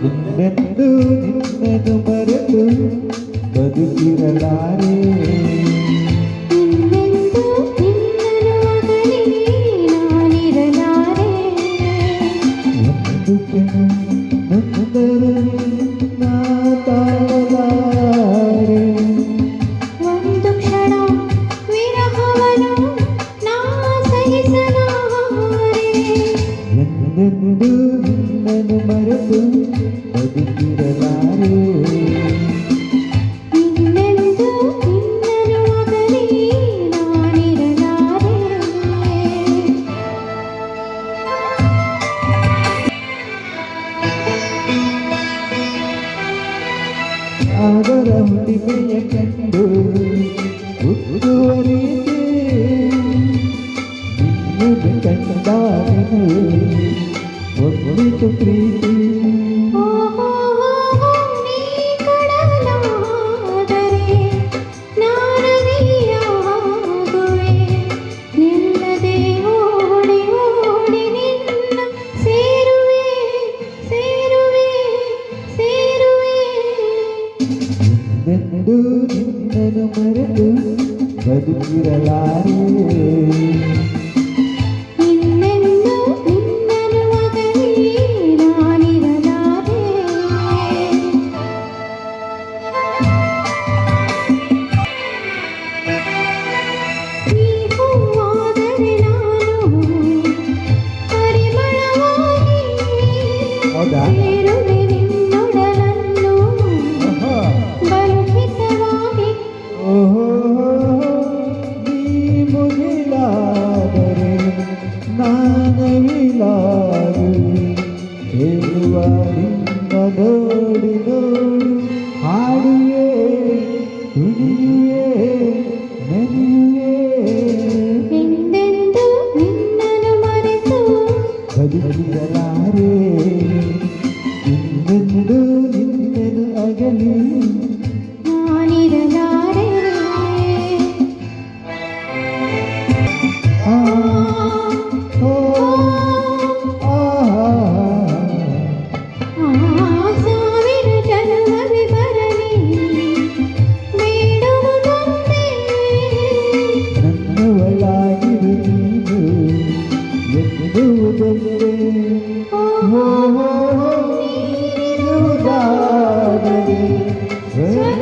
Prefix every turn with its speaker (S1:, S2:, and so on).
S1: ನಿನ್ನೆಂದು ನಿನ್ನನ್ನು ಮರೆತು ಬದುಕಿರಲಾರೆ
S2: ಇನ್ನೆಂದು ನಿನ್ನನು ಅಗಲಿ ನಾನಿರಲಾರೆ
S1: ಒಂದು ಕ್ಷಣ ನೊಂದರು ನಾ ತಾಳಲಾರೆ
S2: ಒಂದು ಕ್ಷಣ ವಿರಹವನು ನಾ ಸಹಿಸಲಾರೆ
S1: ಎಂದೆಂದು ನಿನ್ನನ್ನು ಮರೆತು ಬದುಕಿರಲಾರೆ
S2: ಇನ್ನೆಂದು ನಿನ್ನನು ಅಗಲಿ ನಾನಿರಲಾರೆ
S1: ಅದರ ಹುಣ್ಣಿಮೆಯ ಕಂಡು ಹುಟ್ಟುವ ರೀತಿ ನಿನ್ನನ್ನು ಕಂಡಾಗನು ಒಮ್ಮಿತು ಪ್ರೀತಿ
S2: ನೀ ಕಡಲಾದರೆ ನಾನದಿಯಾಗುವೆ ನಿಲ್ಲದೆ ಓಡಿ ಓಡಿ ನಿನ್ನ ಸೇರುವೆ ಸೇರುವೆ ಸೇರುವೆ
S1: ಎಂದೆಂದು ನಿನ್ನನ್ನು ಮರೆತು ಬದುಕಿರಲಾರೆ
S2: ಇನ್ನೆಂದು ನಿನ್ನನು ಅಗಲಿ ನಾನಿರಲಾರೆ ನೀ ಹೂವಾದರೆ ನಾನು ಪರಿಮಳವಾಗಿ
S1: ಹೌದಾ?
S2: ಸೇರುವೆ ನಿನ್ನೊಡಲನ್ನು
S1: ಆಹಾ.
S2: ಬಲು ಹಿತವಾಗಿ
S1: ಓಹೋ ನೀ ಮುಗಿಲಾದರೆ ನಾನವಿಲಾರು ಹೇಳುವ ನಿನ್ನ ನೋಡಿ ನೋಡಿ ಹಾಡುವೆ ತುಳಿಯುವೆ ನೆನೆಯುವೆ
S2: ಎಂದೆಂದು ನಿನ್ನನು ಮರೆತು
S1: ಬದುಕಿರಲಾರೆ ಇನ್ನೆಂದು ನಿನ್ನನು ಅಗಲಿ
S2: ನಾನಿರಲಾರೆ
S1: ಆ ಓ ಆಹಾ
S2: ಸಾವಿರ ಜನ್ಮವೇ ಬರಲಿ ಬೇಡುವುದೊಂದೇ
S1: ನನ್ನವಳಾಗಿರು ನೀನು ಎನ್ನುವುದೊಂದೇ
S2: ಓ
S1: ಓ ನೀರುವುದಾದರೆ
S2: ಸ್ವರ